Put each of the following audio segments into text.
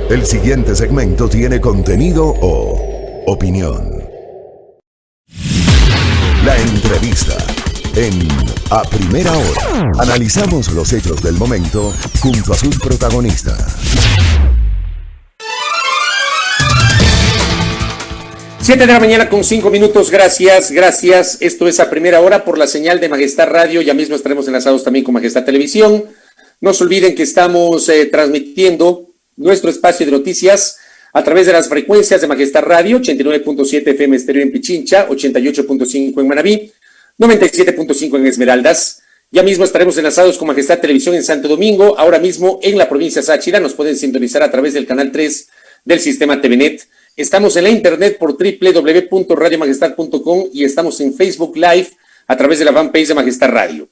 El siguiente segmento tiene contenido o opinión. La entrevista en A Primera Hora. Analizamos los hechos del momento junto a sus protagonistas. 7 de la mañana con 5 minutos, gracias. Esto es A Primera Hora por la señal de Majestad Radio. Ya mismo estaremos enlazados también con Majestad Televisión. No se olviden que estamos transmitiendo nuestro espacio de noticias a través de las frecuencias de Majestad Radio, 89.7 FM estéreo en Pichincha, 88.5 en Manabí, 97.5 en Esmeraldas. Ya mismo estaremos enlazados con Majestad Televisión en Santo Domingo. Ahora mismo en la provincia de Sáchira nos pueden sintonizar a través del canal 3 del sistema TVNet. Estamos en la internet por www.radiomajestad.com y estamos en Facebook Live a través de la fanpage de Majestad Radio.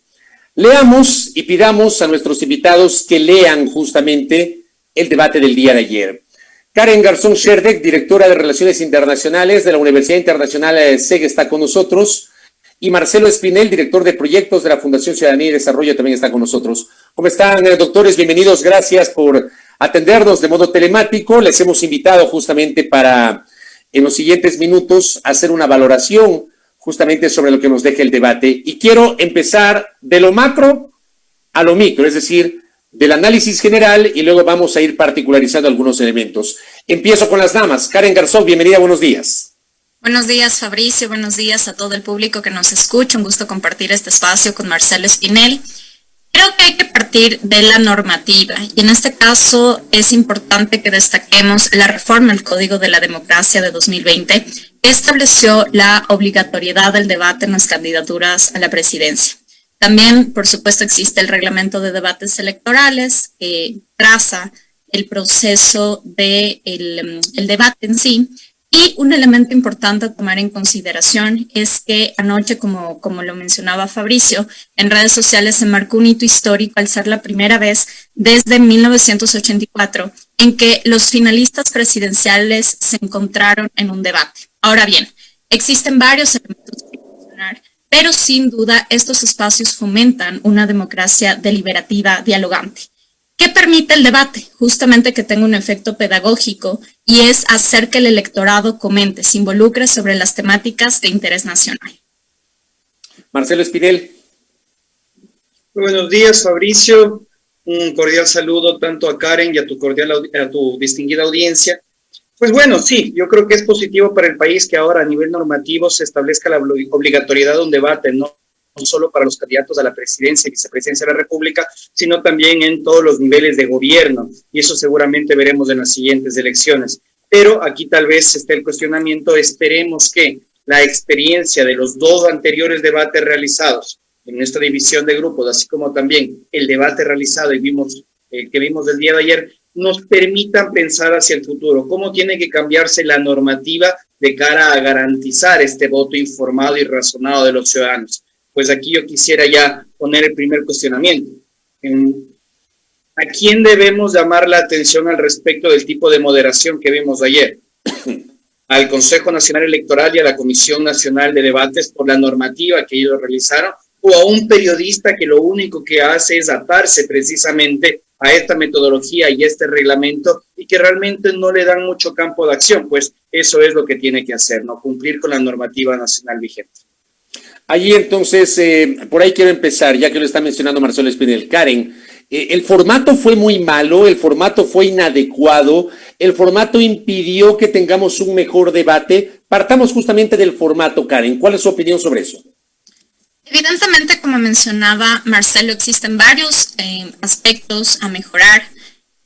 Leamos y pidamos a nuestros invitados que lean justamente el debate del día de ayer. Karen Garzón Sherdek, directora de Relaciones Internacionales de la Universidad Internacional SEG, está con nosotros. Y Marcelo Espinel, director de Proyectos de la Fundación Ciudadanía y Desarrollo, también está con nosotros. ¿Cómo están, doctores? Bienvenidos. Gracias por atendernos de modo telemático. Les hemos invitado justamente para, en los siguientes minutos, hacer una valoración justamente sobre lo que nos deja el debate. Y quiero empezar de lo macro a lo micro, es decir, del análisis general, y luego vamos a ir particularizando algunos elementos. Empiezo con las damas. Karen Garzón, bienvenida, buenos días. Buenos días, Fabricio, buenos días a todo el público que nos escucha. Un gusto compartir este espacio con Marcelo Espinel. Creo que hay que partir de la normativa, y en este caso es importante que destaquemos la reforma al Código de la Democracia de 2020, que estableció la obligatoriedad del debate en las candidaturas a la presidencia. También, por supuesto, existe el reglamento de debates electorales que traza el proceso del debate en sí. Y un elemento importante a tomar en consideración es que anoche, como lo mencionaba Fabricio, en redes sociales se marcó un hito histórico al ser la primera vez desde 1984 en que los finalistas presidenciales se encontraron en un debate. Ahora bien, existen varios elementos que mencionar, pero sin duda estos espacios fomentan una democracia deliberativa dialogante. ¿Qué permite el debate? Justamente que tenga un efecto pedagógico, y es hacer que el electorado comente, se involucre sobre las temáticas de interés nacional. Marcelo Espinel. Muy buenos días, Fabricio. Un cordial saludo tanto a Karen y a tu distinguida audiencia. Pues bueno, sí, yo creo que es positivo para el país que ahora a nivel normativo se establezca la obligatoriedad de un debate, no solo para los candidatos a la presidencia y vicepresidencia de la República, sino también en todos los niveles de gobierno, y eso seguramente veremos en las siguientes elecciones. Pero aquí tal vez esté el cuestionamiento. Esperemos que la experiencia de los dos anteriores debates realizados en nuestra división de grupos, así como también el debate realizado que vimos el día de ayer, nos permitan pensar hacia el futuro, cómo tiene que cambiarse la normativa de cara a garantizar este voto informado y razonado de los ciudadanos. Pues aquí yo quisiera ya poner el primer cuestionamiento. ¿A quién debemos llamar la atención al respecto del tipo de moderación que vimos ayer? ¿Al Consejo Nacional Electoral y a la Comisión Nacional de Debates por la normativa que ellos realizaron? ¿O a un periodista que lo único que hace es atarse precisamente a esta metodología y este reglamento y que realmente no le dan mucho campo de acción? Pues eso es lo que tiene que hacer, ¿no? Cumplir con la normativa nacional vigente. Allí entonces, por ahí quiero empezar, ya que lo está mencionando Marcelo Espinel. Karen, el formato fue muy malo, el formato fue inadecuado, el formato impidió que tengamos un mejor debate. Partamos justamente del formato, Karen. ¿Cuál es su opinión sobre eso? Evidentemente, como mencionaba Marcelo, existen varios aspectos a mejorar.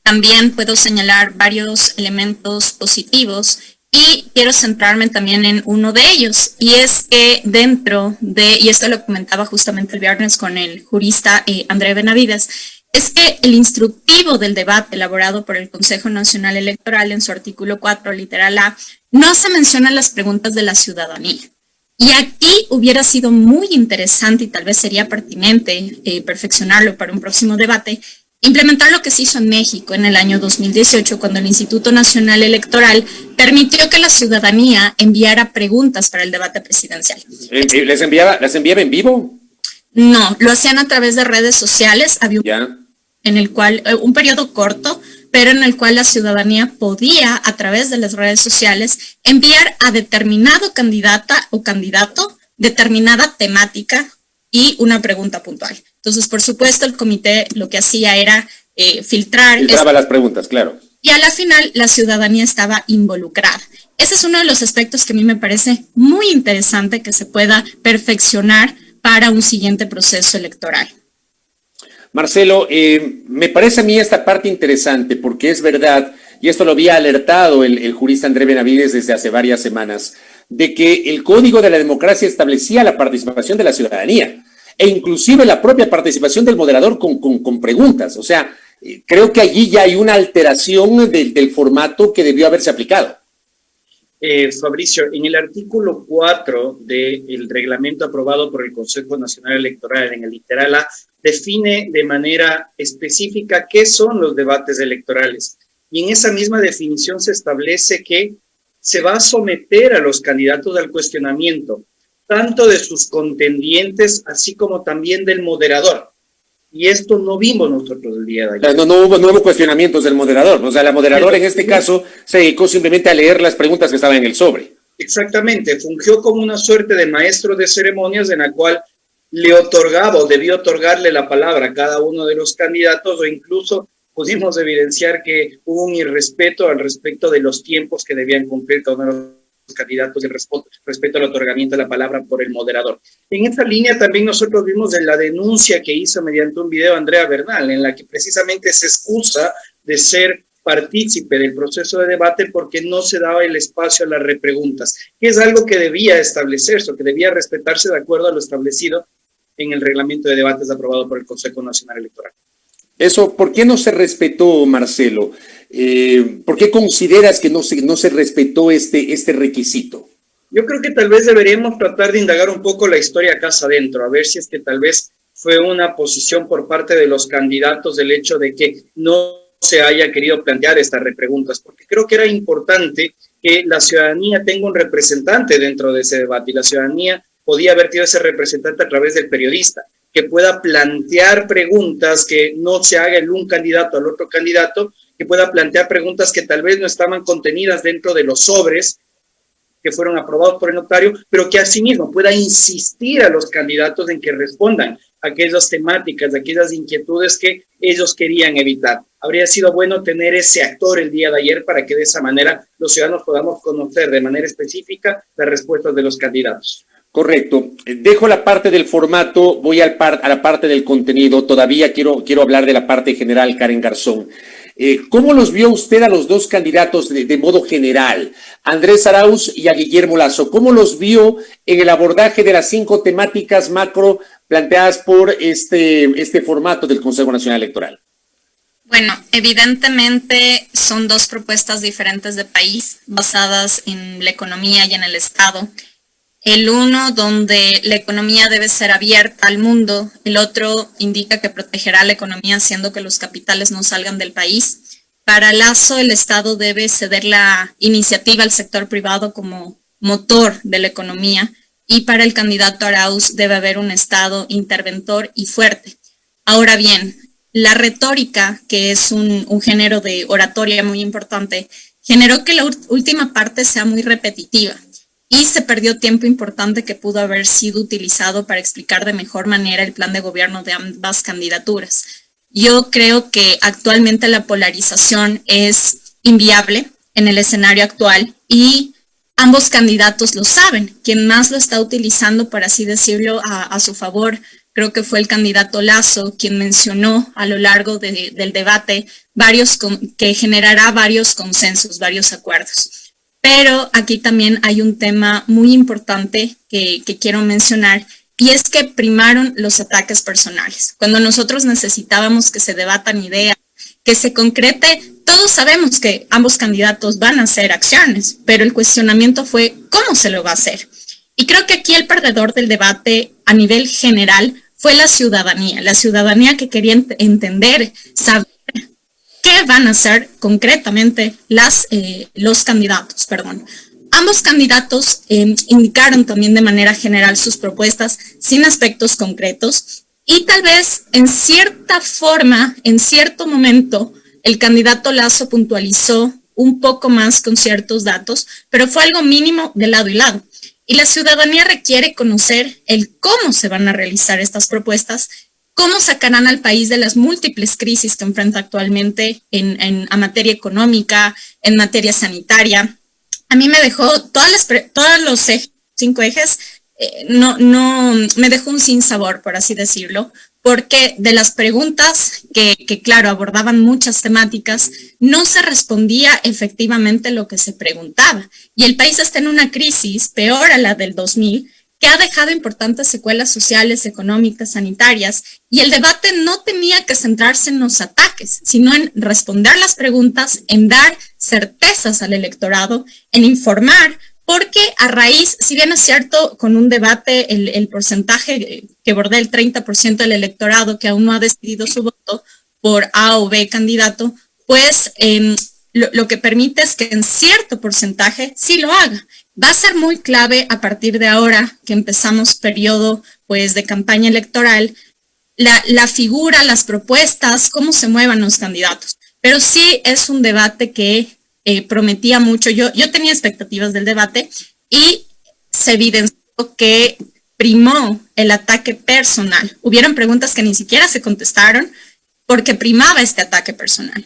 También puedo señalar varios elementos positivos. Y quiero centrarme también en uno de ellos, y es que dentro de, y esto lo comentaba justamente el viernes con el jurista André Benavides, es que el instructivo del debate elaborado por el Consejo Nacional Electoral en su artículo 4, literal A, no se mencionan las preguntas de la ciudadanía. Y aquí hubiera sido muy interesante y tal vez sería pertinente perfeccionarlo para un próximo debate, implementar lo que se hizo en México en el año 2018, cuando el Instituto Nacional Electoral permitió que la ciudadanía enviara preguntas para el debate presidencial. ¿Las enviaba en vivo? No, lo hacían a través de redes sociales. Había en el cual un periodo corto pero en el cual la ciudadanía podía, a través de las redes sociales, enviar a determinado candidata o candidato determinada temática y una pregunta puntual. Entonces, por supuesto, el comité lo que hacía era filtrar las preguntas, claro. Y a la final la ciudadanía estaba involucrada. Ese es uno de los aspectos que a mí me parece muy interesante que se pueda perfeccionar para un siguiente proceso electoral. Marcelo, me parece a mí esta parte interesante porque es verdad, y esto lo había alertado el jurista André Benavides desde hace varias semanas, de que el Código de la Democracia establecía la participación de la ciudadanía e inclusive la propia participación del moderador con preguntas. O sea, creo que allí ya hay una alteración del formato que debió haberse aplicado. Fabricio, en el artículo 4 del reglamento aprobado por el Consejo Nacional Electoral, en el literal A, define de manera específica qué son los debates electorales. Y en esa misma definición se establece que se va a someter a los candidatos al cuestionamiento, tanto de sus contendientes, así como también del moderador. Y esto no vimos nosotros el día de ayer. No hubo cuestionamientos del moderador. O sea, la moderadora en este caso se dedicó simplemente a leer las preguntas que estaban en el sobre. Exactamente, fungió como una suerte de maestro de ceremonias en la cual le otorgaba o debió otorgarle la palabra a cada uno de los candidatos, o incluso pudimos evidenciar que hubo un irrespeto al respecto de los tiempos que debían cumplir cada uno de los candidatos respecto al otorgamiento de la palabra por el moderador. En esta línea también nosotros vimos en la denuncia que hizo mediante un video Andrea Bernal, en la que precisamente se excusa de ser partícipe del proceso de debate porque no se daba el espacio a las repreguntas, que es algo que debía establecerse o que debía respetarse de acuerdo a lo establecido en el reglamento de debates aprobado por el Consejo Nacional Electoral. Eso, ¿por qué no se respetó, Marcelo? ¿Por qué consideras que no se respetó este requisito? Yo creo que tal vez deberíamos tratar de indagar un poco la historia casa adentro, a ver si es que tal vez fue una posición por parte de los candidatos del hecho de que no se haya querido plantear estas repreguntas, porque creo que era importante que la ciudadanía tenga un representante dentro de ese debate, y la ciudadanía podía haber tenido ese representante a través del periodista, que pueda plantear preguntas, que no se haga el un candidato al otro candidato, que pueda plantear preguntas que tal vez no estaban contenidas dentro de los sobres que fueron aprobados por el notario, pero que asimismo pueda insistir a los candidatos en que respondan a aquellas temáticas, a aquellas inquietudes que ellos querían evitar. Habría sido bueno tener ese actor el día de ayer para que de esa manera los ciudadanos podamos conocer de manera específica las respuestas de los candidatos. Correcto. Dejo la parte del formato, voy a la parte del contenido. Todavía quiero hablar de la parte general, Karen Garzón. ¿Cómo los vio usted a los dos candidatos de modo general, Andrés Arauz y a Guillermo Lasso? ¿Cómo los vio en el abordaje de las 5 temáticas macro planteadas por este formato del Consejo Nacional Electoral? Bueno, evidentemente son dos propuestas diferentes de país basadas en la economía y en el Estado. El uno donde la economía debe ser abierta al mundo, el otro indica que protegerá la economía haciendo que los capitales no salgan del país. Para Lasso, el Estado debe ceder la iniciativa al sector privado como motor de la economía, y para el candidato Arauz debe haber un Estado interventor y fuerte. Ahora bien, la retórica, que es un género de oratoria muy importante, generó que la última parte sea muy repetitiva. Y se perdió tiempo importante que pudo haber sido utilizado para explicar de mejor manera el plan de gobierno de ambas candidaturas. Yo creo que actualmente la polarización es inviable en el escenario actual y ambos candidatos lo saben. Quien más lo está utilizando, por así decirlo, a su favor, creo que fue el candidato Lasso, quien mencionó a lo largo del debate que generará varios consensos, varios acuerdos. Pero aquí también hay un tema muy importante que quiero mencionar, y es que primaron los ataques personales. Cuando nosotros necesitábamos que se debatan ideas, que se concrete, todos sabemos que ambos candidatos van a hacer acciones, pero el cuestionamiento fue ¿cómo se lo va a hacer? Y creo que aquí el perdedor del debate a nivel general fue la ciudadanía que quería entender, saber qué van a hacer concretamente los candidatos. Ambos candidatos indicaron también de manera general sus propuestas sin aspectos concretos, y tal vez en cierta forma, en cierto momento, el candidato Lasso puntualizó un poco más con ciertos datos, pero fue algo mínimo de lado y lado. Y la ciudadanía requiere conocer el cómo se van a realizar estas propuestas, cómo sacarán al país de las múltiples crisis que enfrenta actualmente a materia económica, en materia sanitaria. A mí me dejó todos los 5 ejes, me dejó un sinsabor, por así decirlo, porque de las preguntas que claro, abordaban muchas temáticas, no se respondía efectivamente lo que se preguntaba. Y el país está en una crisis peor a la del 2000, que ha dejado importantes secuelas sociales, económicas, sanitarias, y el debate no tenía que centrarse en los ataques, sino en responder las preguntas, en dar certezas al electorado, en informar, porque a raíz, si bien es cierto, con un debate el porcentaje que bordea el 30% del electorado que aún no ha decidido su voto por A o B candidato, pues lo que permite es que en cierto porcentaje sí lo haga. Va a ser muy clave a partir de ahora que empezamos periodo pues, de campaña electoral, la figura, las propuestas, cómo se muevan los candidatos. Pero sí es un debate que prometía mucho. Yo tenía expectativas del debate y se evidenció que primó el ataque personal. Hubieron preguntas que ni siquiera se contestaron porque primaba este ataque personal.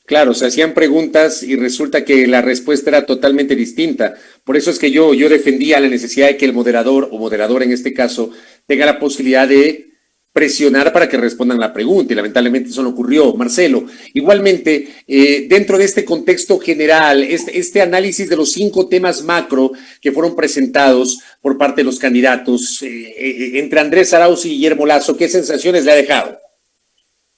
Claro, se hacían preguntas y resulta que la respuesta era totalmente distinta. Por eso es que yo defendía la necesidad de que el moderador o moderadora en este caso tenga la posibilidad de presionar para que respondan la pregunta y lamentablemente eso no ocurrió. Marcelo, igualmente, dentro de este contexto general, este análisis de los 5 temas macro que fueron presentados por parte de los candidatos, entre Andrés Arauz y Guillermo Lasso, ¿qué sensaciones le ha dejado?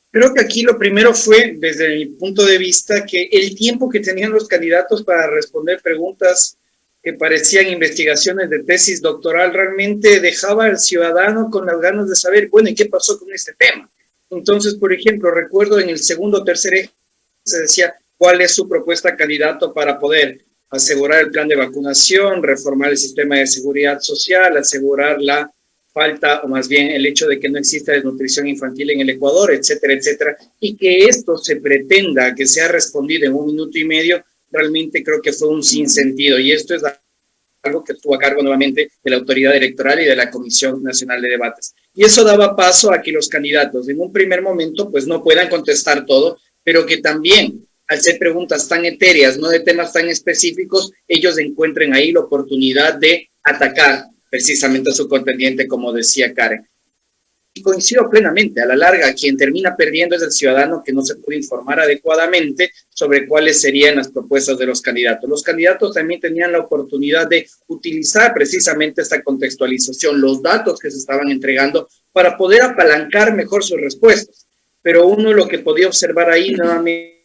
Creo que aquí lo primero fue, desde mi punto de vista, que el tiempo que tenían los candidatos para responder preguntas que parecían investigaciones de tesis doctoral realmente dejaba al ciudadano con las ganas de saber, bueno, ¿y qué pasó con este tema? Entonces, por ejemplo, recuerdo en el segundo o tercer eje se decía cuál es su propuesta candidato para poder asegurar el plan de vacunación, reformar el sistema de seguridad social, asegurar la falta, o más bien el hecho de que no exista desnutrición infantil en el Ecuador, etcétera, etcétera, y que esto se pretenda que sea respondido en 1 minuto y medio, realmente creo que fue un sinsentido, y esto es algo que estuvo a cargo nuevamente de la autoridad electoral y de la Comisión Nacional de Debates. Y eso daba paso a que los candidatos en un primer momento pues no puedan contestar todo, pero que también al ser preguntas tan etéreas, no de temas tan específicos, ellos encuentren ahí la oportunidad de atacar precisamente a su contendiente, como decía Karen. Y coincido plenamente, a la larga, quien termina perdiendo es el ciudadano que no se puede informar adecuadamente sobre cuáles serían las propuestas de los candidatos. Los candidatos también tenían la oportunidad de utilizar precisamente esta contextualización, los datos que se estaban entregando para poder apalancar mejor sus respuestas. Pero uno lo que podía observar ahí nuevamente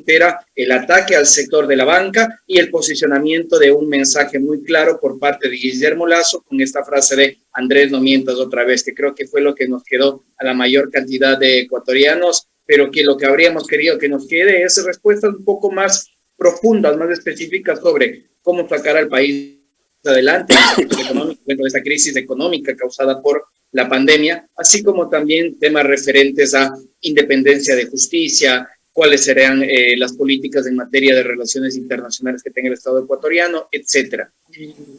era el ataque al sector de la banca y el posicionamiento de un mensaje muy claro por parte de Guillermo Lasso con esta frase de Andrés, no mientas otra vez, que creo que fue lo que nos quedó a la mayor cantidad de ecuatorianos, pero que lo que habríamos querido que nos quede es respuestas un poco más profundas, más específicas sobre cómo sacar al país adelante dentro de esta crisis económica causada por la pandemia, así como también temas referentes a independencia de justicia, cuáles serían las políticas en materia de relaciones internacionales que tenga el Estado ecuatoriano, etcétera.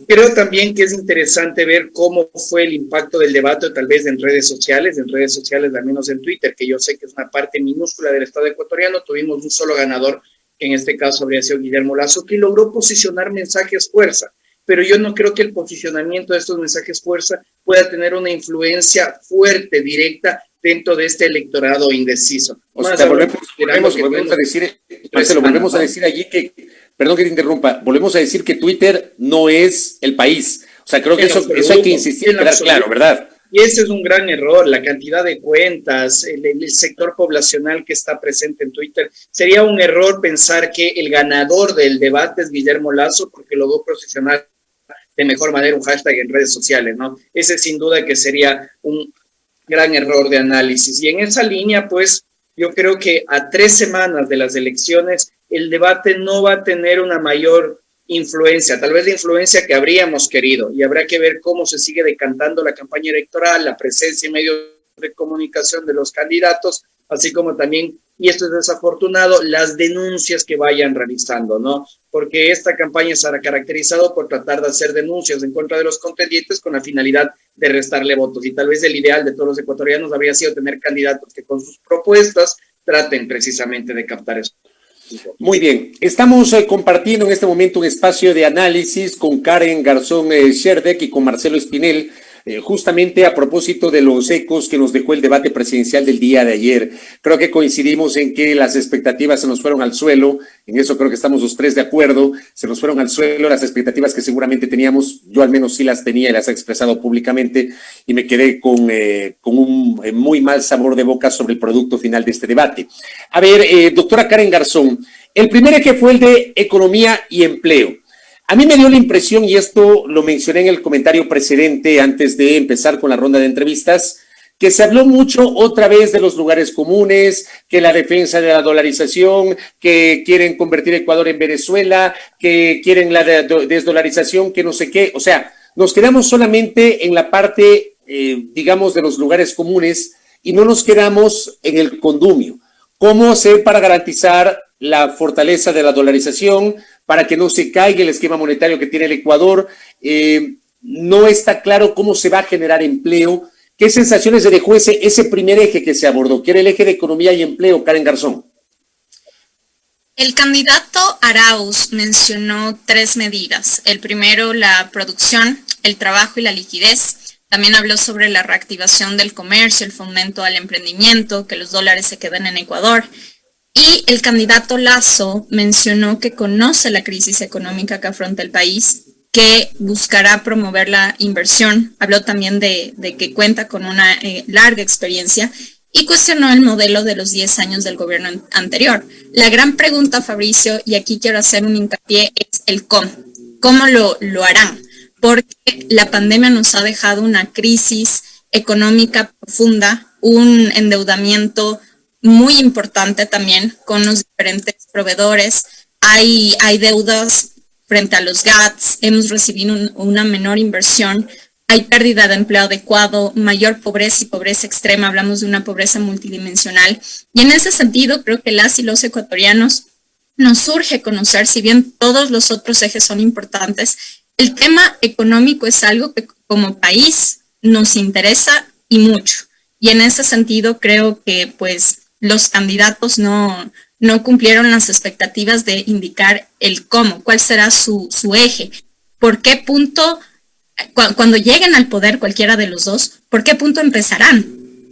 Creo también que es interesante ver cómo fue el impacto del debate, tal vez en redes sociales, al menos en Twitter, que yo sé que es una parte minúscula del Estado ecuatoriano. Tuvimos un solo ganador, que en este caso habría sido Guillermo Lasso, que logró posicionar mensajes fuerza, pero yo no creo que el posicionamiento de estos mensajes fuerza pueda tener una influencia fuerte, directa, dentro de este electorado indeciso. O sea, volvemos a decir, Marcelo, volvemos a decir allí que, perdón que te interrumpa, volvemos a decir que Twitter no es el país. O sea, creo que eso hay que insistir en quedar claro, ¿verdad? Y ese es un gran error, la cantidad de cuentas, el sector poblacional que está presente en Twitter. Sería un error pensar que el ganador del debate es Guillermo Lasso porque logró posicionar de mejor manera un hashtag en redes sociales, ¿no? Ese sin duda que sería un gran error de análisis. Y en esa línea, pues, yo creo que a 3 semanas de las elecciones, el debate no va a tener una mayor influencia, tal vez la influencia que habríamos querido, y habrá que ver cómo se sigue decantando la campaña electoral, la presencia en medios de comunicación de los candidatos, así como también, y esto es desafortunado, las denuncias que vayan realizando, ¿no? Porque esta campaña se ha caracterizado por tratar de hacer denuncias en contra de los contendientes con la finalidad de restarle votos. Y tal vez el ideal de todos los ecuatorianos habría sido tener candidatos que con sus propuestas traten precisamente de captar eso. Muy bien, estamos compartiendo en este momento un espacio de análisis con Karen Garzón Sherdek y con Marcelo Espinel, justamente a propósito de los ecos que nos dejó el debate presidencial del día de ayer. Creo que coincidimos en que las expectativas se nos fueron al suelo, en eso creo que estamos los tres de acuerdo, se nos fueron al suelo las expectativas que seguramente teníamos, yo al menos sí las tenía y las he expresado públicamente, y me quedé con un muy mal sabor de boca sobre el producto final de este debate. A ver, doctora Karen Garzón, el primer eje fue el de economía y empleo. A mí me dio la impresión, y esto lo mencioné en el comentario precedente antes de empezar con la ronda de entrevistas, que se habló mucho otra vez de los lugares comunes, que la defensa de la dolarización, que quieren convertir a Ecuador en Venezuela, que quieren la desdolarización, que no sé qué. O sea, nos quedamos solamente en la parte, digamos, de los lugares comunes y no nos quedamos en el condumio. ¿Cómo hacer para garantizar la fortaleza de la dolarización, para que no se caiga el esquema monetario que tiene el Ecuador? No está claro cómo se va a generar empleo. ¿Qué sensaciones le dejó ese primer eje que se abordó, que era el eje de economía y empleo, Karen Garzón? El candidato Arauz mencionó 3 medidas. El primero, la producción, el trabajo y la liquidez. También habló sobre la reactivación del comercio, el fomento al emprendimiento, que los dólares se queden en Ecuador. Y el candidato Lasso mencionó que conoce la crisis económica que afronta el país, que buscará promover la inversión. Habló también de que cuenta con una larga experiencia y cuestionó el modelo de los 10 años del gobierno anterior. La gran pregunta, Fabricio, y aquí quiero hacer un hincapié, es el cómo. ¿Cómo lo harán? Porque la pandemia nos ha dejado una crisis económica profunda, un endeudamiento muy importante también con los diferentes proveedores. Hay deudas frente a los GATS, hemos recibido una menor inversión, hay pérdida de empleo adecuado, mayor pobreza y pobreza extrema, hablamos de una pobreza multidimensional. Y en ese sentido, creo que las y los ecuatorianos nos urge conocer, si bien todos los otros ejes son importantes, el tema económico es algo que como país nos interesa y mucho. Y en ese sentido creo que pues los candidatos no cumplieron las expectativas de indicar el cómo, cuál será su eje, por qué punto, cuando lleguen al poder cualquiera de los dos, por qué punto empezarán,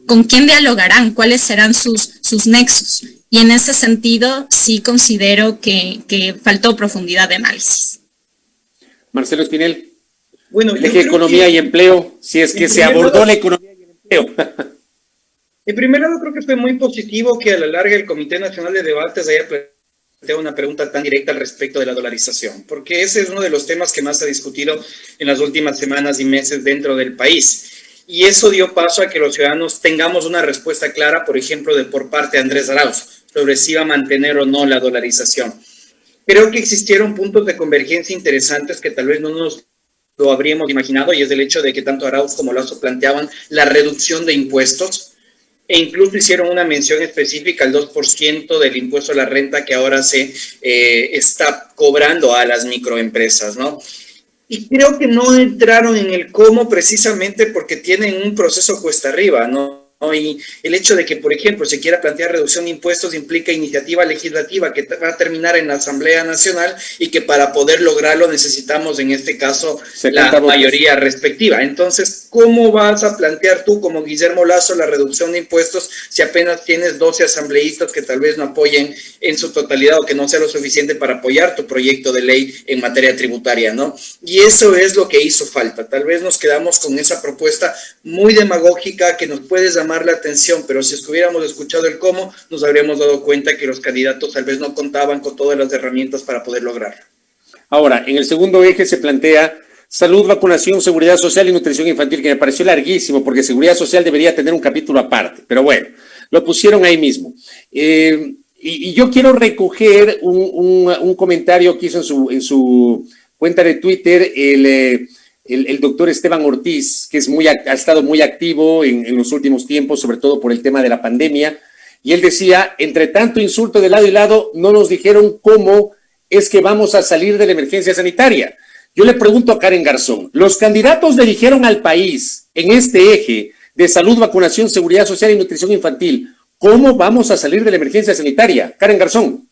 con quién dialogarán, cuáles serán sus nexos. Y en ese sentido sí considero que faltó profundidad de análisis. Marcelo Espinel, bueno, el eje de economía y empleo, si es que se abordó la economía y el empleo. En primer lado, creo que fue muy positivo que a la larga el Comité Nacional de Debates haya planteado una pregunta tan directa al respecto de la dolarización, porque ese es uno de los temas que más se ha discutido en las últimas semanas y meses dentro del país. Y eso dio paso a que los ciudadanos tengamos una respuesta clara, por ejemplo, por parte de Andrés Arauz, sobre si iba a mantener o no la dolarización. Creo que existieron puntos de convergencia interesantes que tal vez no nos lo habríamos imaginado, y es el hecho de que tanto Arauz como Lasso planteaban la reducción de impuestos, e incluso hicieron una mención específica al 2% del impuesto a la renta que ahora se está cobrando a las microempresas, ¿no? Y creo que no entraron en el cómo precisamente porque tienen un proceso cuesta arriba, ¿no? Y el hecho de que, por ejemplo, se quiera plantear reducción de impuestos implica iniciativa legislativa que va a terminar en la Asamblea Nacional y que para poder lograrlo necesitamos, en este caso, la mayoría respectiva. Entonces, ¿cómo vas a plantear tú, como Guillermo Lasso, la reducción de impuestos si apenas tienes 12 asambleístas que tal vez no apoyen en su totalidad o que no sea lo suficiente para apoyar tu proyecto de ley en materia tributaria, ¿no? Y eso es lo que hizo falta. Tal vez nos quedamos con esa propuesta muy demagógica que nos puede llamar la atención, pero si hubiéramos escuchado el cómo, nos habríamos dado cuenta que los candidatos tal vez no contaban con todas las herramientas para poder lograrlo. Ahora, en el segundo eje se plantea salud, vacunación, seguridad social y nutrición infantil, que me pareció larguísimo, porque seguridad social debería tener un capítulo aparte, pero bueno, lo pusieron ahí mismo. Y yo quiero recoger un comentario que hizo en su cuenta de Twitter el doctor Esteban Ortiz, que ha estado muy activo en los últimos tiempos, sobre todo por el tema de la pandemia, y él decía, entre tanto insulto de lado y lado, no nos dijeron cómo es que vamos a salir de la emergencia sanitaria. Yo le pregunto a Karen Garzón, los candidatos le dijeron al país en este eje de salud, vacunación, seguridad social y nutrición infantil, ¿cómo vamos a salir de la emergencia sanitaria? Karen Garzón.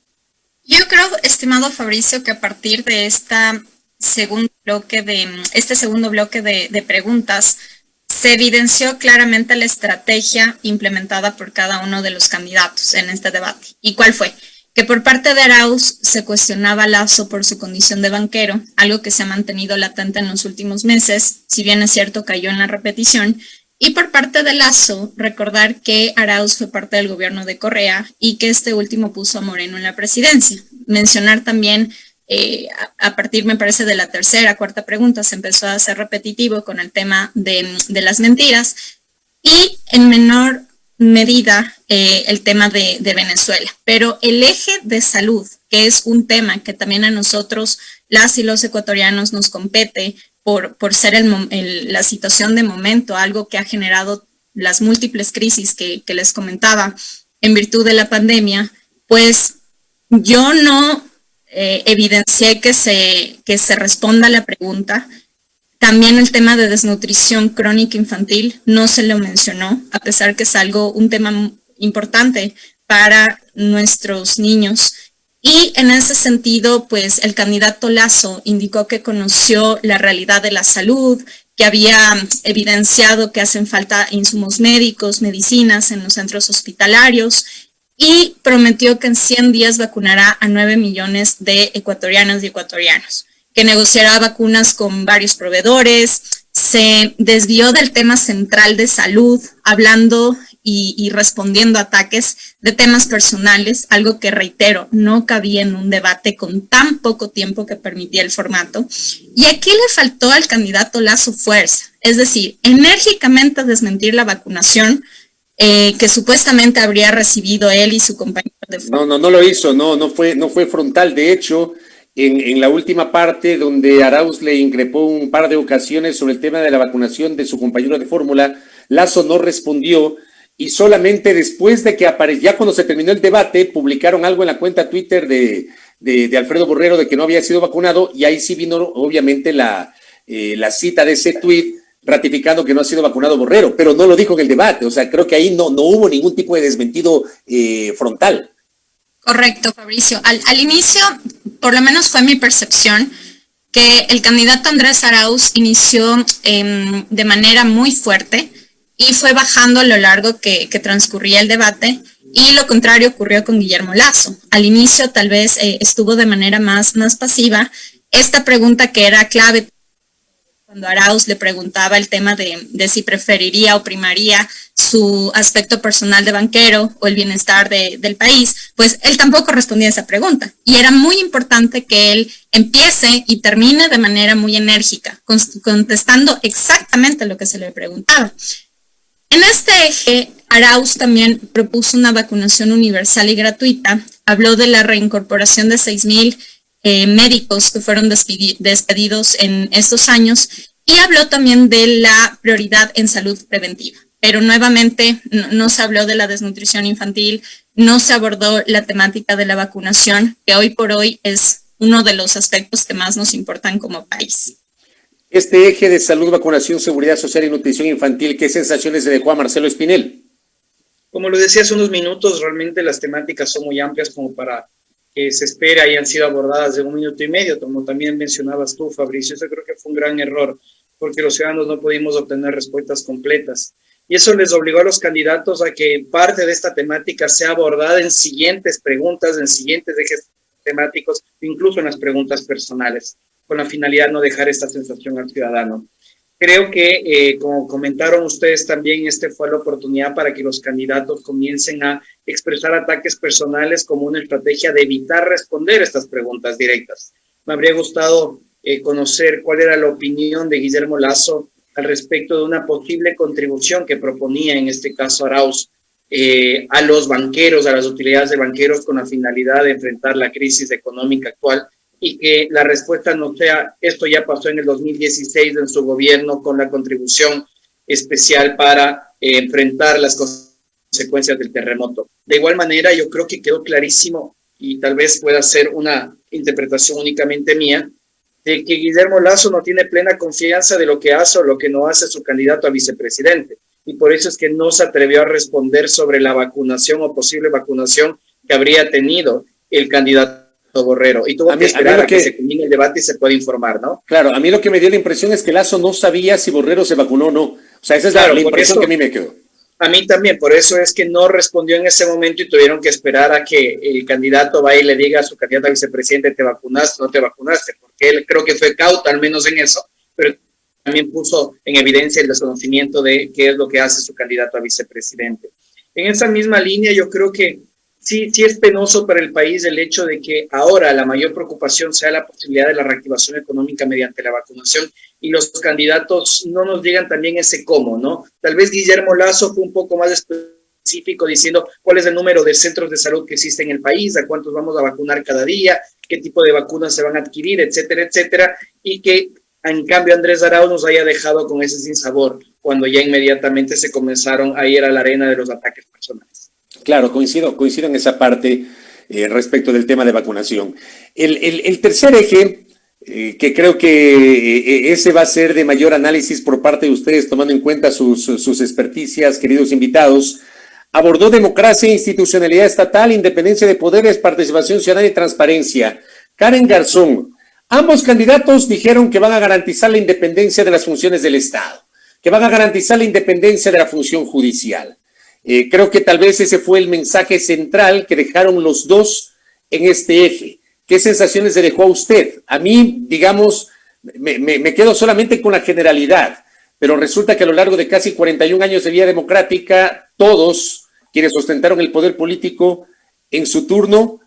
Yo creo, estimado Fabricio, que a partir de este segundo bloque de preguntas, se evidenció claramente la estrategia implementada por cada uno de los candidatos en este debate. ¿Y cuál fue? Que por parte de Arauz se cuestionaba a Lasso por su condición de banquero, algo que se ha mantenido latente en los últimos meses, si bien es cierto cayó en la repetición, y por parte de Lasso, recordar que Arauz fue parte del gobierno de Correa y que este último puso a Moreno en la presidencia. Mencionar también, a partir, me parece, de la tercera, cuarta pregunta, se empezó a hacer repetitivo con el tema de las mentiras y en menor medida el tema de Venezuela. Pero el eje de salud, que es un tema que también a nosotros, las y los ecuatorianos, nos compete por ser la situación de momento, algo que ha generado las múltiples crisis que les comentaba en virtud de la pandemia, pues yo no evidencié que se responda a la pregunta. También el tema de desnutrición crónica infantil no se lo mencionó, a pesar que es un tema importante para nuestros niños. Y en ese sentido, pues el candidato Lasso indicó que conoció la realidad de la salud, que había evidenciado que hacen falta insumos médicos, medicinas en los centros hospitalarios y prometió que en 100 días vacunará a 9 millones de ecuatorianas y ecuatorianos, que negociará vacunas con varios proveedores. Se desvió del tema central de salud, hablando y respondiendo a ataques de temas personales, algo que, reitero, no cabía en un debate con tan poco tiempo que permitía el formato. Y aquí le faltó al candidato Lasso fuerza, es decir, enérgicamente desmentir la vacunación que supuestamente habría recibido él y su compañero de fórmula. No lo hizo, no fue frontal. De hecho, en la última parte, donde Arauz le increpó un par de ocasiones sobre el tema de la vacunación de su compañero de fórmula, Lasso no respondió y solamente después de que ya cuando se terminó el debate, publicaron algo en la cuenta Twitter de Alfredo Borrero de que no había sido vacunado y ahí sí vino obviamente la cita de ese tweet ratificando que no ha sido vacunado Borrero, pero no lo dijo en el debate. O sea, creo que ahí no hubo ningún tipo de desmentido frontal. Correcto, Fabricio. Al inicio, por lo menos fue mi percepción, que el candidato Andrés Arauz inició de manera muy fuerte y fue bajando a lo largo que transcurría el debate, y lo contrario ocurrió con Guillermo Lasso. Al inicio tal vez estuvo de manera más pasiva. Esta pregunta que era clave cuando Arauz le preguntaba el tema de si preferiría o primaría su aspecto personal de banquero o el bienestar del país, pues él tampoco respondía a esa pregunta. Y era muy importante que él empiece y termine de manera muy enérgica, contestando exactamente lo que se le preguntaba. En este eje, Arauz también propuso una vacunación universal y gratuita, habló de la reincorporación de 6,000 médicos que fueron despedidos en estos años y habló también de la prioridad en salud preventiva. Pero nuevamente no se habló de la desnutrición infantil, no se abordó la temática de la vacunación, que hoy por hoy es uno de los aspectos que más nos importan como país. Este eje de salud, vacunación, seguridad social y nutrición infantil, ¿qué sensaciones le dejó a Marcelo Espinel? Como lo decía hace unos minutos, realmente las temáticas son muy amplias como para que se espera hayan sido abordadas de 1 minuto y medio, como también mencionabas tú, Fabricio. Eso creo que fue un gran error, porque los ciudadanos no pudimos obtener respuestas completas. Y eso les obligó a los candidatos a que parte de esta temática sea abordada en siguientes preguntas, en siguientes ejes temáticos, incluso en las preguntas personales, con la finalidad de no dejar esta sensación al ciudadano. Creo que, como comentaron ustedes también, fue la oportunidad para que los candidatos comiencen a expresar ataques personales como una estrategia de evitar responder estas preguntas directas. Me habría gustado conocer cuál era la opinión de Guillermo Lasso al respecto de una posible contribución que proponía, en este caso Arauz, a los banqueros, a las utilidades de banqueros, con la finalidad de enfrentar la crisis económica actual, y que la respuesta no sea, esto ya pasó en el 2016 en su gobierno con la contribución especial para enfrentar las consecuencias del terremoto. De igual manera, yo creo que quedó clarísimo, y tal vez pueda ser una interpretación únicamente mía, de que Guillermo Lasso no tiene plena confianza de lo que hace o lo que no hace su candidato a vicepresidente. Y por eso es que no se atrevió a responder sobre la vacunación o posible vacunación que habría tenido el candidato Borrero. Y tuvo que esperar a que se culmine el debate y se pueda informar, ¿no? Claro, a mí lo que me dio la impresión es que Lasso no sabía si Borrero se vacunó o no. O sea, esa es la impresión que a mí me quedó. A mí también, por eso es que no respondió en ese momento y tuvieron que esperar a que el candidato vaya y le diga a su candidato a vicepresidente, ¿te vacunaste o no te vacunaste? Porque él creo que fue cauto, al menos en eso, pero también puso en evidencia el desconocimiento de qué es lo que hace su candidato a vicepresidente. En esa misma línea, yo creo que sí es penoso para el país el hecho de que ahora la mayor preocupación sea la posibilidad de la reactivación económica mediante la vacunación y los candidatos no nos digan también ese cómo, ¿no? Tal vez Guillermo Lasso fue un poco más específico diciendo cuál es el número de centros de salud que existe en el país, a cuántos vamos a vacunar cada día, qué tipo de vacunas se van a adquirir, etcétera, etcétera, y que en cambio Andrés Arauz nos haya dejado con ese sinsabor cuando ya inmediatamente se comenzaron a ir a la arena de los ataques personales. Claro, coincido en esa parte respecto del tema de vacunación. El tercer eje, que creo que ese va a ser de mayor análisis por parte de ustedes, tomando en cuenta sus experticias, queridos invitados, abordó democracia, institucionalidad estatal, independencia de poderes, participación ciudadana y transparencia. Karen Garzón, ambos candidatos dijeron que van a garantizar la independencia de las funciones del Estado, que van a garantizar la independencia de la función judicial. Creo que tal vez ese fue el mensaje central que dejaron los dos en este eje. ¿Qué sensaciones le dejó a usted? A mí, digamos, me quedo solamente con la generalidad, pero resulta que a lo largo de casi 41 años de vida democrática, todos quienes ostentaron el poder político en su turno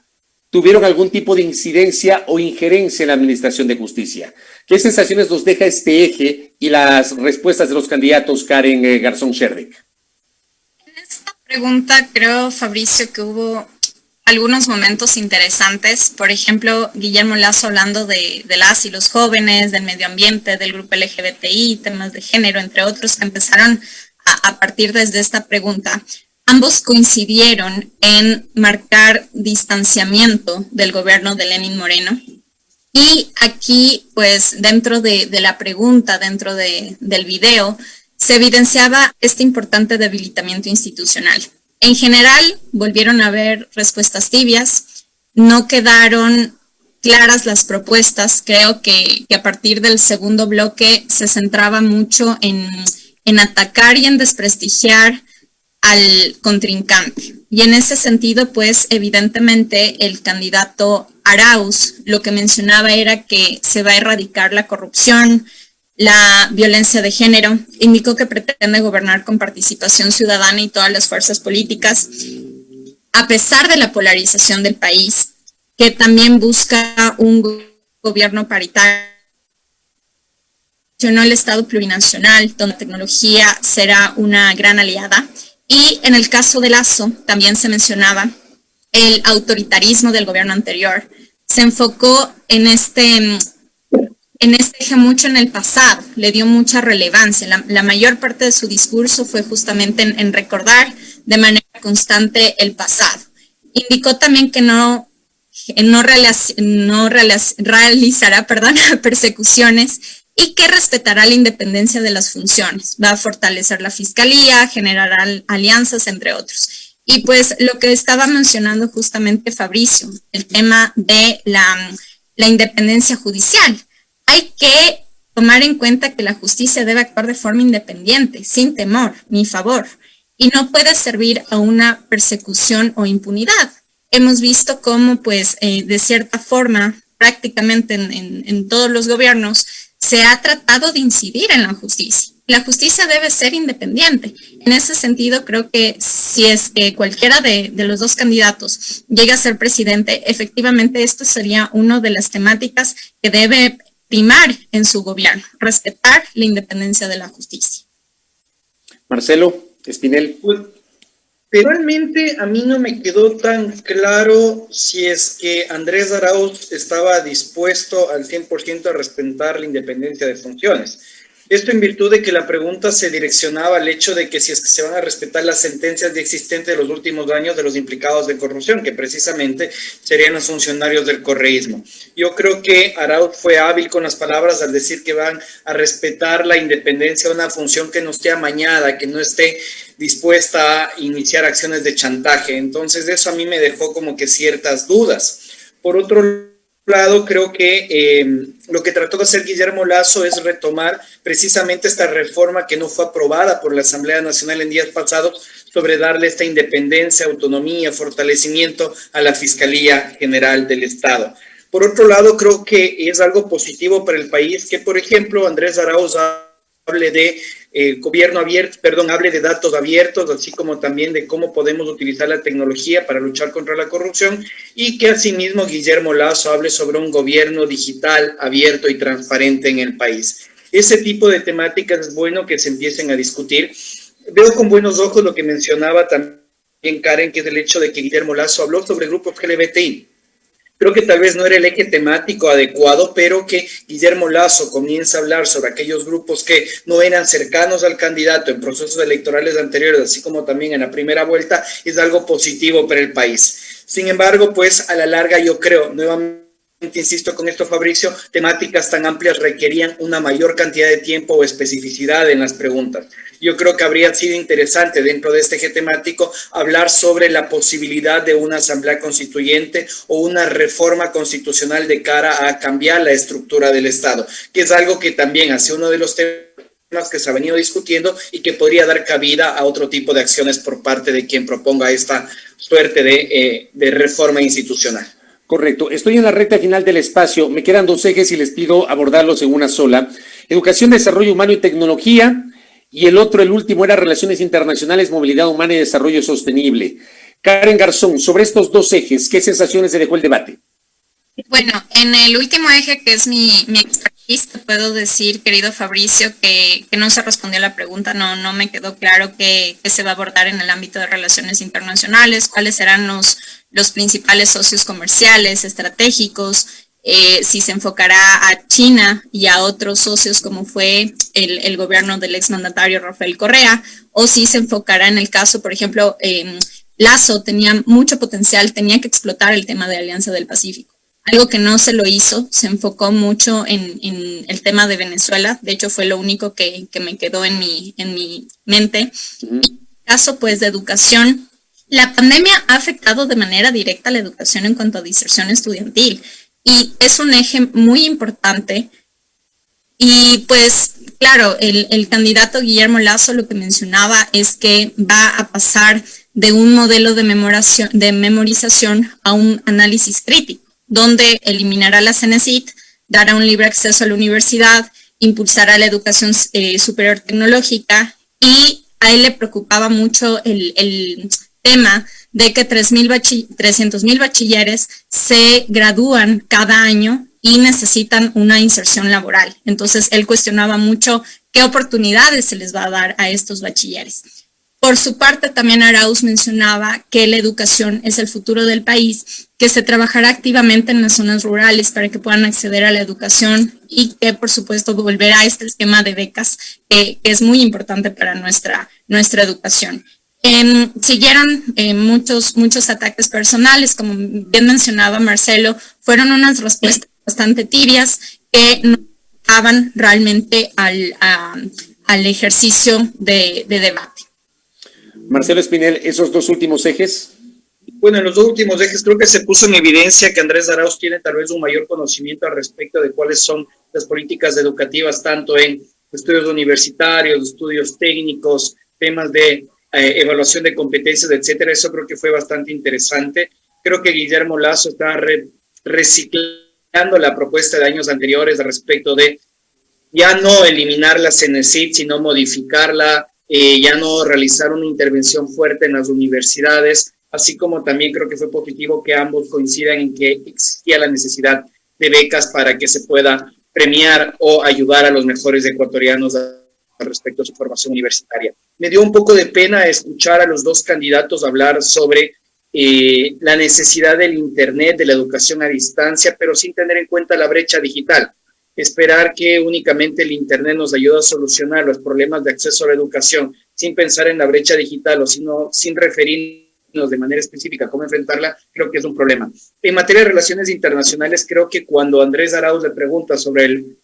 tuvieron algún tipo de incidencia o injerencia en la administración de justicia. ¿Qué sensaciones nos deja este eje y las respuestas de los candidatos, Karen Garzón Sherdick? Pregunta, creo, Fabricio, que hubo algunos momentos interesantes. Por ejemplo, Guillermo Lasso hablando de las y los jóvenes, del medio ambiente, del grupo LGBTI, temas de género, entre otros, que empezaron a partir desde esta pregunta. Ambos coincidieron en marcar distanciamiento del gobierno de Lenín Moreno. Y aquí, pues, dentro de la pregunta, dentro del video, se evidenciaba este importante debilitamiento institucional. En general, volvieron a haber respuestas tibias, no quedaron claras las propuestas. Creo que a partir del segundo bloque se centraba mucho en atacar y en desprestigiar al contrincante. Y en ese sentido, pues, evidentemente, el candidato Arauz lo que mencionaba era que se va a erradicar la corrupción, la violencia de género. Indicó que pretende gobernar con participación ciudadana y todas las fuerzas políticas, a pesar de la polarización del país, que también busca un gobierno paritario, el Estado plurinacional, donde la tecnología será una gran aliada. Y en el caso de Lasso, también se mencionaba el autoritarismo del gobierno anterior. Se enfocó en este eje mucho en el pasado, le dio mucha relevancia. La mayor parte de su discurso fue justamente en recordar de manera constante el pasado. Indicó también que no realizará persecuciones y que respetará la independencia de las funciones. Va a fortalecer la fiscalía, generará alianzas, entre otros. Y pues lo que estaba mencionando justamente Fabricio, el tema de la independencia judicial. Hay que tomar en cuenta que la justicia debe actuar de forma independiente, sin temor ni favor, y no puede servir a una persecución o impunidad. Hemos visto cómo, pues, de cierta forma, prácticamente en todos los gobiernos, se ha tratado de incidir en la justicia. La justicia debe ser independiente. En ese sentido, creo que si es que cualquiera de los dos candidatos llega a ser presidente, efectivamente esto sería una de las temáticas que debe primar en su gobierno, respetar la independencia de la justicia. Marcelo Espinel. Pues, realmente a mí no me quedó tan claro si es que Andrés Arauz estaba dispuesto al 100% a respetar la independencia de funciones. Esto en virtud de que la pregunta se direccionaba al hecho de que si es que se van a respetar las sentencias ya existentes de los últimos años de los implicados de corrupción, que precisamente serían los funcionarios del correísmo. Yo creo que Arauz fue hábil con las palabras al decir que van a respetar la independencia de una función que no esté amañada, que no esté dispuesta a iniciar acciones de chantaje. Entonces eso a mí me dejó como que ciertas dudas. Por otro lado, creo que lo que trató de hacer Guillermo Lasso es retomar precisamente esta reforma que no fue aprobada por la Asamblea Nacional en días pasados sobre darle esta independencia, autonomía, fortalecimiento a la Fiscalía General del Estado. Por otro lado, creo que es algo positivo para el país que, por ejemplo, Andrés Arauz hable de gobierno abierto, hable de datos abiertos, así como también de cómo podemos utilizar la tecnología para luchar contra la corrupción, y que asimismo Guillermo Lasso hable sobre un gobierno digital abierto y transparente en el país. Ese tipo de temáticas es bueno que se empiecen a discutir. Veo con buenos ojos lo que mencionaba también Karen, que es el hecho de que Guillermo Lasso habló sobre grupos LGBTI. Creo que tal vez no era el eje temático adecuado, pero que Guillermo Lasso comienza a hablar sobre aquellos grupos que no eran cercanos al candidato en procesos electorales anteriores, así como también en la primera vuelta, es algo positivo para el país. Sin embargo, pues a la larga yo creo, nuevamente insisto con esto, Fabricio, temáticas tan amplias requerían una mayor cantidad de tiempo o especificidad en las preguntas. Yo creo que habría sido interesante dentro de este eje temático hablar sobre la posibilidad de una asamblea constituyente o una reforma constitucional de cara a cambiar la estructura del Estado, que es algo que también hace uno de los temas que se ha venido discutiendo y que podría dar cabida a otro tipo de acciones por parte de quien proponga esta suerte de reforma institucional. Correcto. Estoy en la recta final del espacio. Me quedan dos ejes y les pido abordarlos en una sola. Educación, desarrollo humano y tecnología. Y el otro, el último, era relaciones internacionales, movilidad humana y desarrollo sostenible. Karen Garzón, sobre estos dos ejes, ¿qué sensaciones se dejó el debate? Bueno, en el último eje, que es mi expertise, te puedo decir, querido Fabricio, que no se respondió a la pregunta, no me quedó claro qué se va a abordar en el ámbito de relaciones internacionales, cuáles serán los principales socios comerciales, estratégicos, si se enfocará a China y a otros socios como fue el gobierno del exmandatario Rafael Correa, o si se enfocará en el caso, por ejemplo, Lasso tenía mucho potencial, tenía que explotar el tema de Alianza del Pacífico. Algo que no se lo hizo, se enfocó mucho en el tema de Venezuela, de hecho fue lo único que me quedó en mi mente. En el caso pues de educación, la pandemia ha afectado de manera directa a la educación en cuanto a diserción estudiantil y es un eje muy importante y pues claro, el candidato Guillermo Lasso lo que mencionaba es que va a pasar de un modelo de memorización a un análisis crítico, donde eliminará la CENESID, dará un libre acceso a la universidad, impulsará la educación superior tecnológica y a él le preocupaba mucho el tema de que 300,000 bachilleres se gradúan cada año y necesitan una inserción laboral. Entonces, él cuestionaba mucho qué oportunidades se les va a dar a estos bachilleres. Por su parte, también Arauz mencionaba que la educación es el futuro del país, que se trabajará activamente en las zonas rurales para que puedan acceder a la educación y que, por supuesto, volverá a este esquema de becas que es muy importante para nuestra educación. Siguieron muchos ataques personales, como bien mencionaba Marcelo, fueron unas respuestas bastante tibias que no daban realmente al ejercicio de debate. Marcelo Espinel, esos dos últimos ejes. Bueno, en los dos últimos ejes creo que se puso en evidencia que Andrés Arauz tiene tal vez un mayor conocimiento al respecto de cuáles son las políticas educativas, tanto en estudios universitarios, estudios técnicos, temas de evaluación de competencias, etcétera. Eso creo que fue bastante interesante. Creo que Guillermo Lasso está reciclando la propuesta de años anteriores al respecto de ya no eliminar la CENESID, sino modificarla, ya no realizar una intervención fuerte en las universidades, así como también creo que fue positivo que ambos coincidan en que existía la necesidad de becas para que se pueda premiar o ayudar a los mejores ecuatorianos respecto a su formación universitaria. Me dio un poco de pena escuchar a los dos candidatos hablar sobre la necesidad del Internet, de la educación a distancia, pero sin tener en cuenta la brecha digital. esperar que únicamente el Internet nos ayude a solucionar los problemas de acceso a la educación sin pensar en la brecha digital o sino, sin referirnos de manera específica a cómo enfrentarla, creo que es un problema. En materia de relaciones internacionales, creo que cuando Andrés Arauz le pregunta sobre el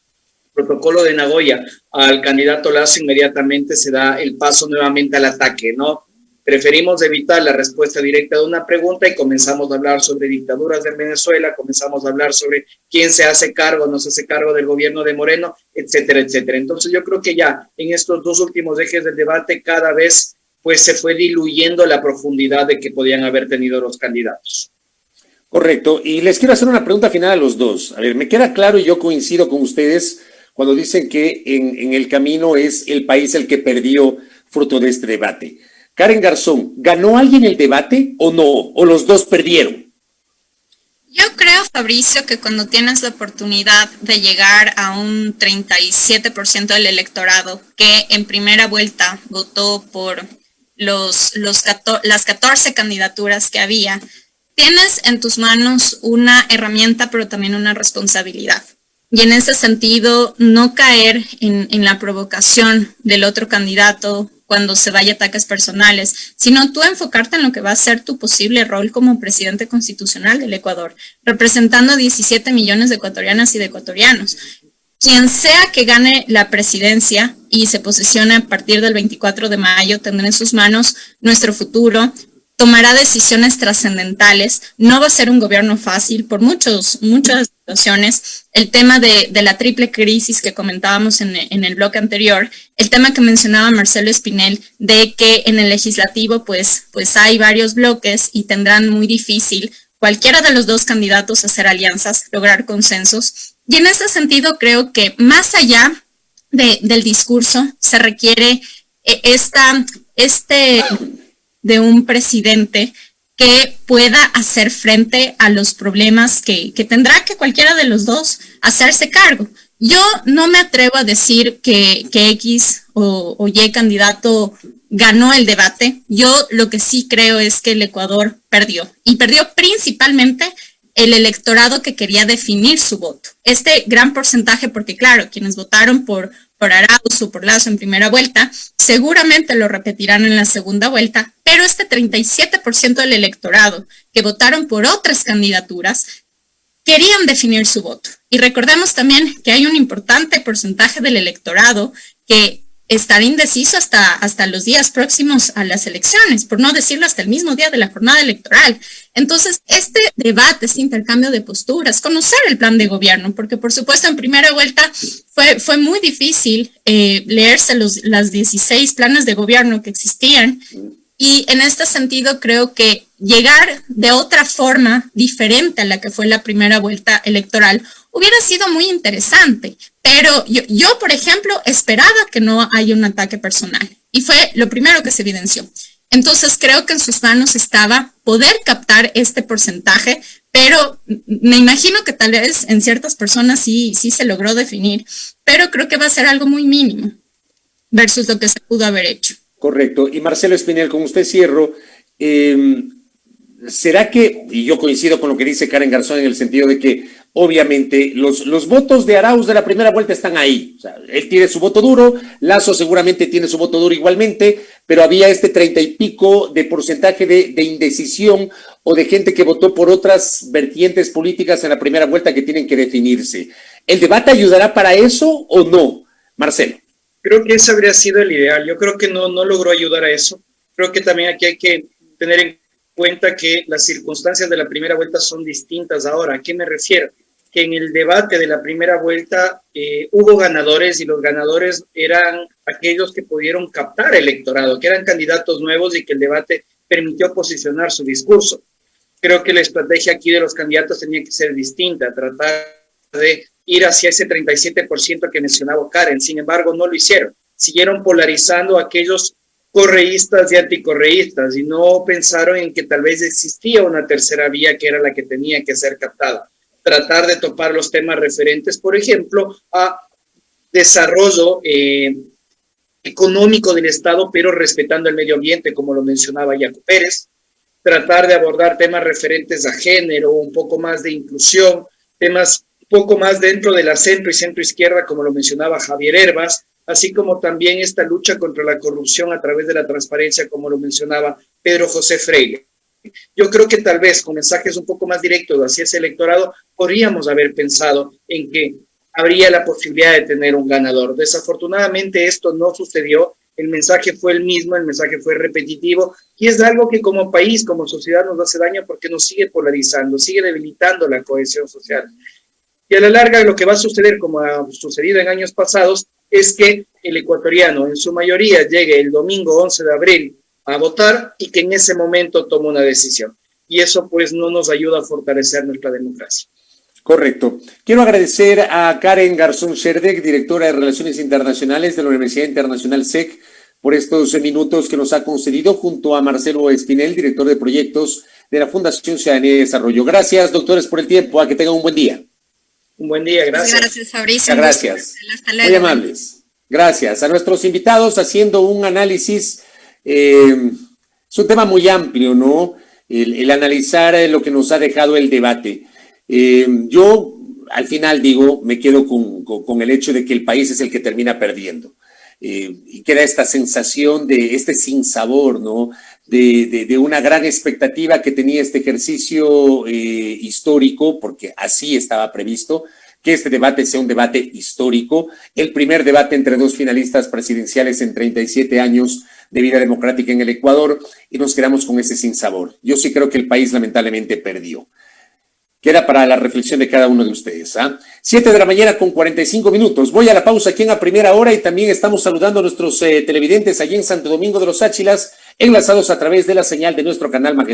protocolo de Nagoya al candidato Lasso, inmediatamente se da el paso nuevamente al ataque, ¿no? Preferimos evitar la respuesta directa de una pregunta y comenzamos a hablar sobre dictaduras en Venezuela, comenzamos a hablar sobre quién se hace cargo, no se hace cargo del gobierno de Moreno, etcétera, etcétera. Entonces yo creo que ya en estos dos últimos ejes del debate cada vez pues se fue diluyendo la profundidad de que podían haber tenido los candidatos. Correcto, y les quiero hacer una pregunta final a los dos. A ver, me queda claro y yo coincido con ustedes cuando dicen que en el camino es el país el que perdió fruto de este debate. Karen Garzón, ¿ganó alguien el debate o no? ¿O los dos perdieron? Yo creo, Fabricio, que cuando tienes la oportunidad de llegar a un 37% del electorado que en primera vuelta votó por las 14 candidaturas que había, tienes en tus manos una herramienta, pero también una responsabilidad. Y en ese sentido, no caer en la provocación del otro candidato cuando se vaya a ataques personales, sino tú enfocarte en lo que va a ser tu posible rol como presidente constitucional del Ecuador, representando a 17 millones de ecuatorianas y de ecuatorianos. Quien sea que gane la presidencia y se posicione a partir del 24 de mayo, tendrá en sus manos nuestro futuro, tomará decisiones trascendentales, no va a ser un gobierno fácil por muchas situaciones. El tema de la triple crisis que comentábamos en el bloque anterior, el tema que mencionaba Marcelo Espinel, de que en el legislativo pues hay varios bloques y tendrán muy difícil cualquiera de los dos candidatos hacer alianzas, lograr consensos. Y en ese sentido creo que más allá del discurso se requiere de un presidente que pueda hacer frente a los problemas que tendrá que cualquiera de los dos hacerse cargo. Yo no me atrevo a decir que X o Y candidato ganó el debate. Yo lo que sí creo es que el Ecuador perdió, y perdió principalmente el electorado que quería definir su voto. Este gran porcentaje, porque claro, quienes votaron por Arauz o por Lasso en primera vuelta, seguramente lo repetirán en la segunda vuelta, pero este 37% del electorado que votaron por otras candidaturas querían definir su voto. Y recordemos también que hay un importante porcentaje del electorado que estará indeciso hasta los días próximos a las elecciones, por no decirlo hasta el mismo día de la jornada electoral. Entonces, este debate, este intercambio de posturas, conocer el plan de gobierno, porque por supuesto en primera vuelta fue muy difícil leerse las 16 planes de gobierno que existían, y en este sentido creo que llegar de otra forma diferente a la que fue la primera vuelta electoral hubiera sido muy interesante, pero yo, por ejemplo, esperaba que no haya un ataque personal, y fue lo primero que se evidenció. Entonces creo que en sus manos estaba poder captar este porcentaje, pero me imagino que tal vez en ciertas personas sí se logró definir, pero creo que va a ser algo muy mínimo versus lo que se pudo haber hecho. Correcto. Y Marcelo Espinel, con usted cierro, ¿será que, y yo coincido con lo que dice Karen Garzón en el sentido de que obviamente los votos de Arauz de la primera vuelta están ahí? O sea, él tiene su voto duro, Lasso seguramente tiene su voto duro igualmente, pero había este 30 y pico de porcentaje de indecisión o de gente que votó por otras vertientes políticas en la primera vuelta que tienen que definirse. ¿El debate ayudará para eso o no, Marcelo? Creo que ese habría sido el ideal. Yo creo que no logró ayudar a eso. Creo que también aquí hay que tener en cuenta que las circunstancias de la primera vuelta son distintas ahora. ¿A qué me refiero? Que en el debate de la primera vuelta hubo ganadores, y los ganadores eran aquellos que pudieron captar electorado, que eran candidatos nuevos y que el debate permitió posicionar su discurso. Creo que la estrategia aquí de los candidatos tenía que ser distinta, tratar de ir hacia ese 37% que mencionaba Karen. Sin embargo, no lo hicieron. Siguieron polarizando a aquellos correístas y anticorreístas, y no pensaron en que tal vez existía una tercera vía que era la que tenía que ser captada. Tratar de topar los temas referentes, por ejemplo, a desarrollo económico del Estado, pero respetando el medio ambiente, como lo mencionaba Yaco Pérez. Tratar de abordar temas referentes a género, un poco más de inclusión, temas poco más dentro de la centro y centro izquierda, como lo mencionaba Javier Herbas, así como también esta lucha contra la corrupción a través de la transparencia, como lo mencionaba Pedro José Freire. Yo creo que tal vez con mensajes un poco más directos hacia ese electorado podríamos haber pensado en que habría la posibilidad de tener un ganador. Desafortunadamente esto no sucedió, el mensaje fue el mismo, el mensaje fue repetitivo y es algo que como país, como sociedad nos hace daño porque nos sigue polarizando, sigue debilitando la cohesión social. Y a la larga lo que va a suceder, como ha sucedido en años pasados, es que el ecuatoriano en su mayoría llegue el domingo 11 de abril a votar y que en ese momento tome una decisión. Y eso pues no nos ayuda a fortalecer nuestra democracia. Correcto. Quiero agradecer a Karen Garzón Sherdek, directora de Relaciones Internacionales de la Universidad Internacional SEC, por estos minutos que nos ha concedido, junto a Marcelo Espinel, director de proyectos de la Fundación Ciudadanía y Desarrollo. Gracias, doctores, por el tiempo. A que tengan un buen día. Un buen día, gracias. Gracias, Fabricio. Gracias. Hasta luego. Muy amables. Gracias. A nuestros invitados haciendo un análisis, es un tema muy amplio, ¿no? El analizar lo que nos ha dejado el debate. Yo, al final, digo, me quedo con el hecho de que el país es el que termina perdiendo. Y queda esta sensación de este sinsabor, ¿no? De una gran expectativa que tenía este ejercicio histórico, porque así estaba previsto, que este debate sea un debate histórico, el primer debate entre dos finalistas presidenciales en 37 años de vida democrática en el Ecuador, y nos quedamos con ese sinsabor. Yo sí creo que el país lamentablemente perdió. Queda para la reflexión de cada uno de ustedes. 7 de la mañana con 45 minutos. Voy a la pausa aquí en A Primera Hora y también estamos saludando a nuestros televidentes allí en Santo Domingo de los Áchilas, enlazados a través de la señal de nuestro canal Majestad